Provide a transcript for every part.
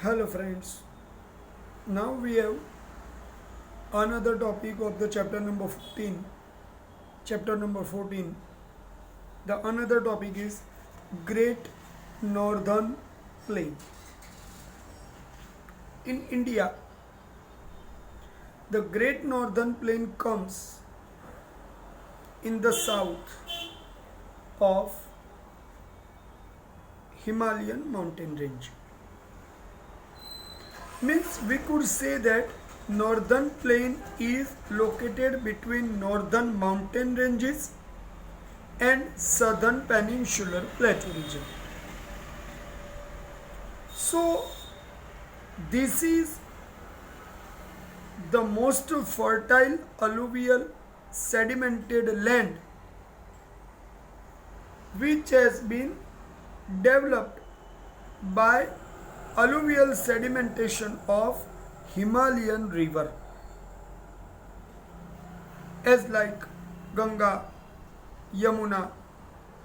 Hello friends, now we have another topic of the chapter number 14. Chapter number 14. The another topic is Great Northern Plain. In India, the Great Northern Plain comes in the south of Himalayan mountain range. Means we could say that northern plain is located between northern mountain ranges and southern peninsular plateau region. So this is the most fertile alluvial sedimented land which has been developed by alluvial sedimentation of Himalayan river as like Ganga, Yamuna,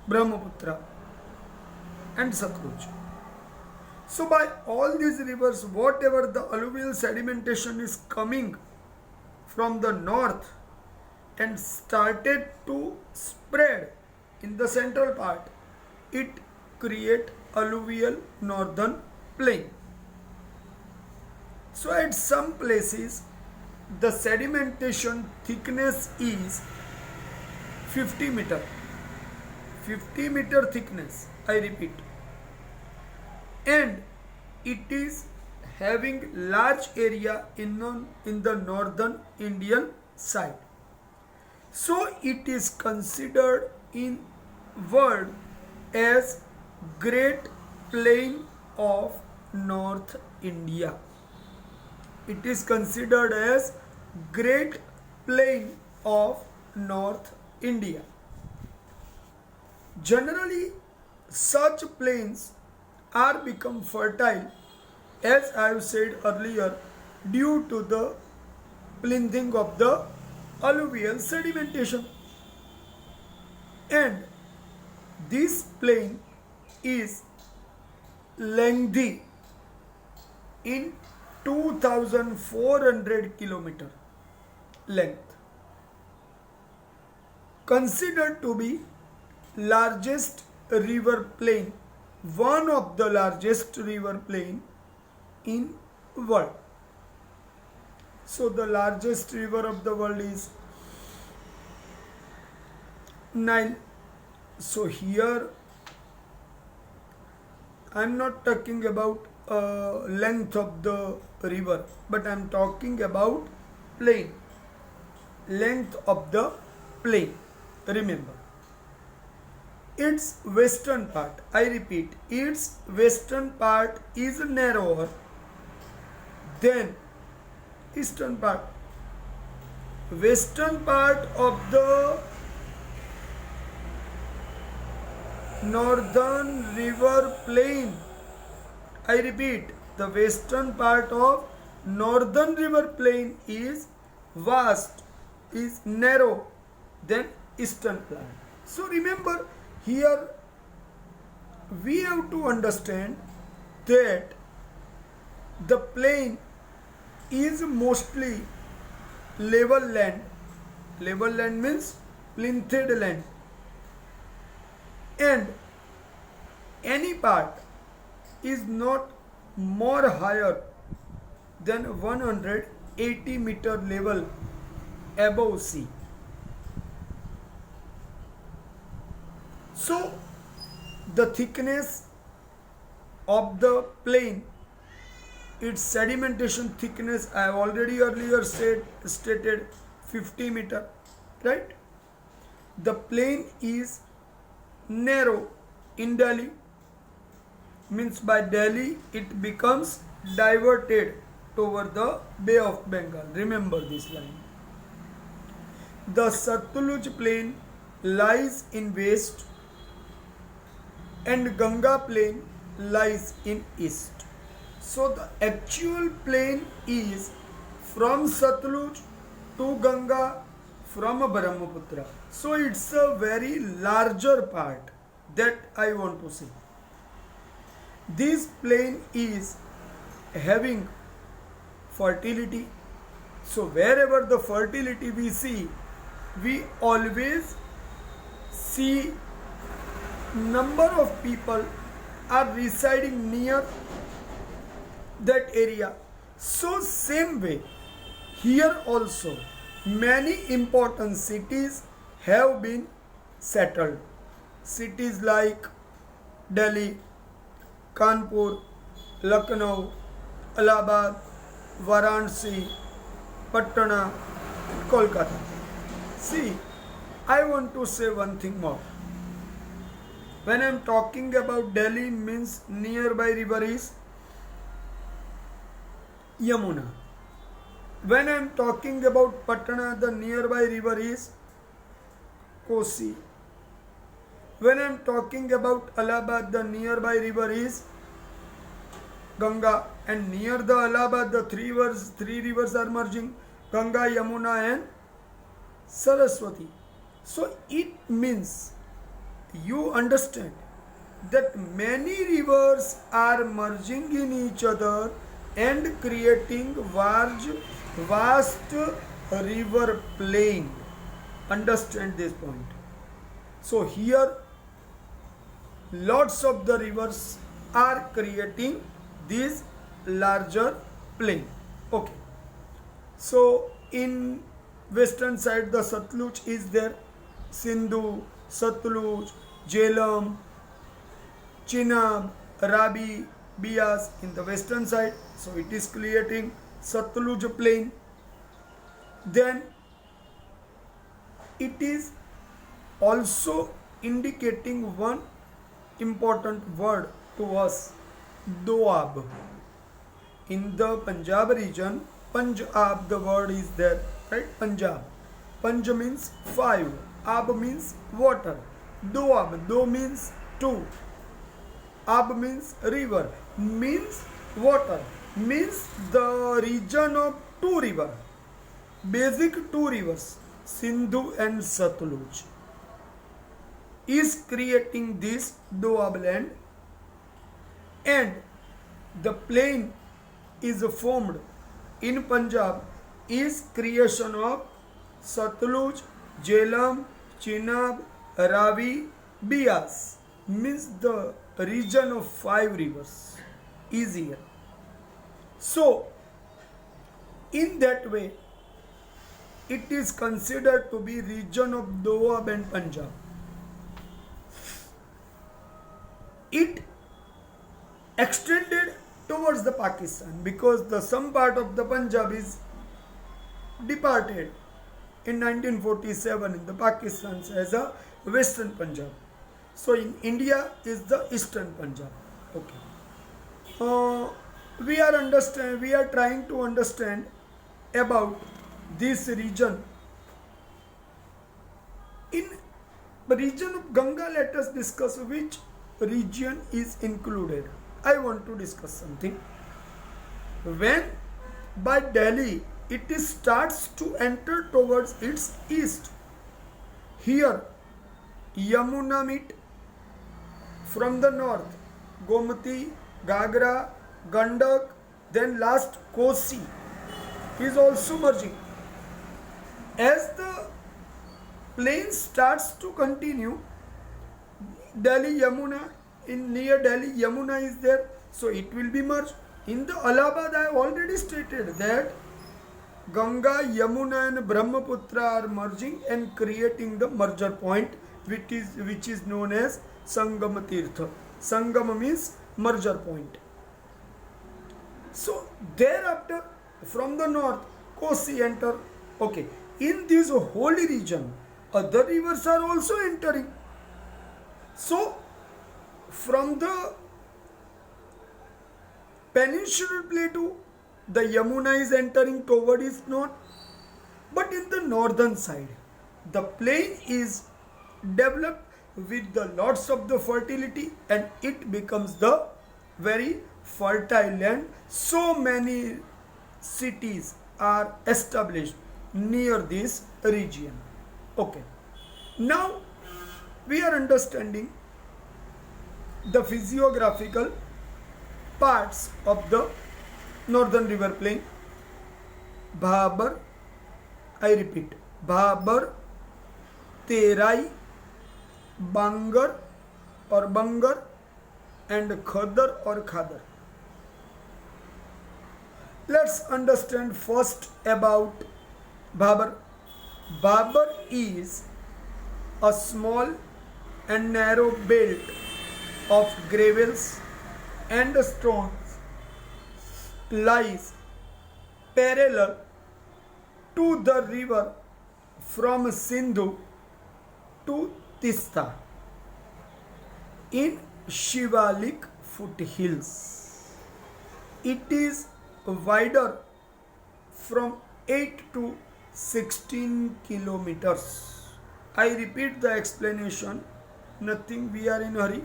Brahmaputra and Satluj. So by all these rivers, whatever the alluvial sedimentation is coming from the north and started to spread in the central part, it create alluvial northern plain. So at some places the sedimentation thickness is 50 meter. 50-meter thickness, I repeat. And it is having large area in the northern Indian side. So it is considered in world as Great Plain of North India. It is considered as Great Plain of North India. Generally, such plains are become fertile, as I have said earlier, due to the plinthing of the alluvial sedimentation. And this plain is lengthy in 2400 kilometer length, considered to be largest river plain, one of the largest river plain in world. So the largest river of the world is Nile. So here I am not talking about length of the river, but I am talking about plain, length of the plain. Remember, its western part, I repeat, its western part is narrower than eastern part. Western part of the northern river plain, I repeat, the western part of northern river plain is vast, is narrow than eastern part. So remember, here we have to understand that the plain is mostly level land. Level land means plinthed land. And any part is not more higher than 180 meter level above sea. So the thickness of the plain, its sedimentation thickness, I have already earlier stated 50 meter, right? The plain is narrow in Delhi, means by Delhi it becomes diverted toward the Bay of Bengal. Remember this line. The Satluj plain lies in west and Ganga plain lies in east. So the actual plain is from Satluj to Ganga, from Brahmaputra. So it's a very larger part that I want to say. This plain is having fertility. So wherever the fertility we see, we always see number of people are residing near that area. So same way here also many important cities have been settled. Cities like Delhi, Kanpur, Lucknow, Allahabad, Varanasi, Patna, Kolkata. See, I want to say one thing more. When I am talking about Delhi, means nearby river is Yamuna. When I am talking about Patna, the nearby river is Kosi. When I am talking about Allahabad, the nearby river is Ganga, and near the Allahabad the three rivers are merging, Ganga, Yamuna and Saraswati. So it means you understand that many rivers are merging in each other and creating vast river plain. Understand this point. So here lots of the rivers are creating this larger plain. Okay. So in western side the Satluj is there, Sindhu, Satluj, Jhelum, Chenab, Ravi, Beas in the western side. So it is creating Satluj plain. Then it is also indicating one important word to us, Doab. In the Punjab region, Punjab the word is there, right? Punjab. Panj means 5, Ab means water. Doab, Do means 2, Ab means river, means water, means the region of 2 rivers, basic 2 rivers, Sindhu and Satluj, is creating this Doab land, and the plain is formed in Punjab is creation of Satluj, Jhelum, Chenab, Ravi, Beas, means the region of 5 rivers is here. So in that way it is considered to be region of Doab and Punjab. It extended towards the Pakistan because the some part of the Punjab is departed in 1947 in the Pakistan as a western Punjab. So in India is the eastern Punjab. Okay. We are trying to understand about this region. In the region of Ganga, let us discuss which region is included. I want to discuss something. When by Delhi it is starts to enter towards its east, here Yamuna meet from the north, Gomati, Gagra, Gandak, then last Kosi is also merging. As the plain starts to continue, Delhi Yamuna, in near Delhi Yamuna is there, so it will be merged. In the Allahabad I have already stated that Ganga, Yamuna and Brahmaputra are merging and creating the merger point, which is known as Sangam Tirtha. Sangam means merger point. So thereafter from the north Kosi enter. Okay, in this holy region other rivers are also entering. So from the peninsular plateau the Yamuna is entering toward its north, but in the northern side the plain is developed with the lots of the fertility and it becomes the very fertile land. So many cities are established near this region. Okay, now we are understanding the physiographical parts of the northern river plain. Bhabar, I repeat, Bhabar, Terai, Bangar or Bangar, and Khadar or Khadar. Let's understand first about Bhabar. Bhabar is a small and narrow belt of gravels and stones lies parallel to the river from Sindhu to Tista in Shivalik foothills. It is wider from 8 to 16 kilometers. I repeat the explanation, nothing, we are in a hurry.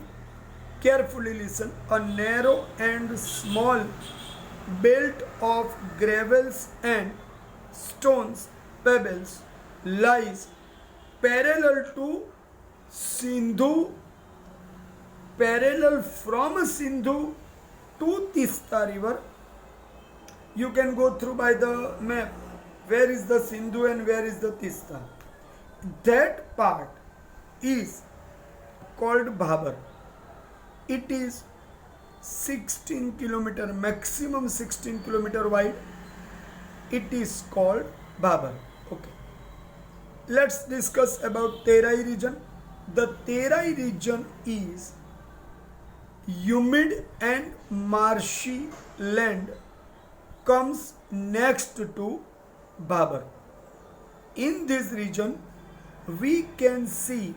Carefully listen. A narrow and small belt of gravels and stones, pebbles, lies parallel to Sindhu, parallel from Sindhu to Tista river. You can go through by the map. Where is the Sindhu and where is the Tista? That part is called Bhabar. It is 16 kilometer, maximum 16 kilometer wide. It is called Bhabar. Okay. Let's discuss about Terai region. The Terai region is humid and marshy land, comes next to Bhabar. In this region, we can see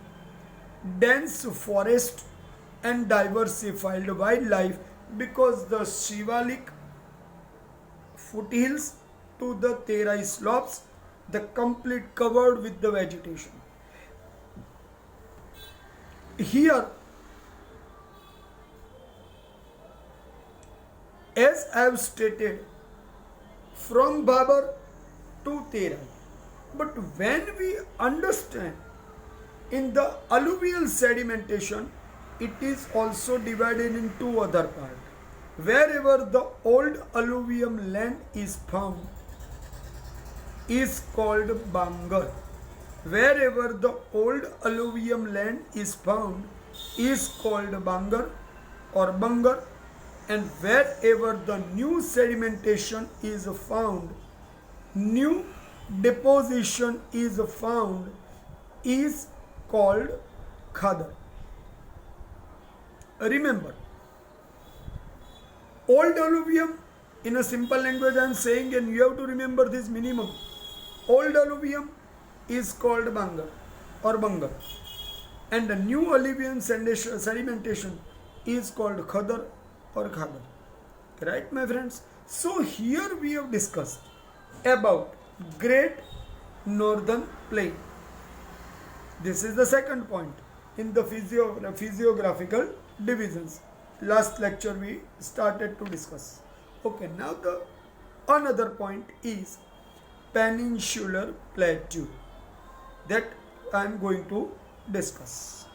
dense forest and diversified wildlife because the Shivalik foothills to the Terai slopes, the complete covered with the vegetation. Here, as I have stated, from Bhabar to Terai. But when we understand in the alluvial sedimentation, it is also divided in two other parts. Wherever the old alluvium land is found is called Bangar. Wherever the old alluvium land is found is called Bangar or Bangar, and wherever the new sedimentation is found, new deposition is found, is called Khadar. Remember, old alluvium, in a simple language I am saying, and you have to remember this minimum. Old alluvium is called Bangar or Bangar, and the new alluvium sedimentation is called Khadar or Khadar. Right, my friends? So here we have discussed about Great Northern Plain. This is the second point in the physiographical divisions. Last lecture we started to discuss. Okay, now the another point is peninsular plateau that I am going to discuss.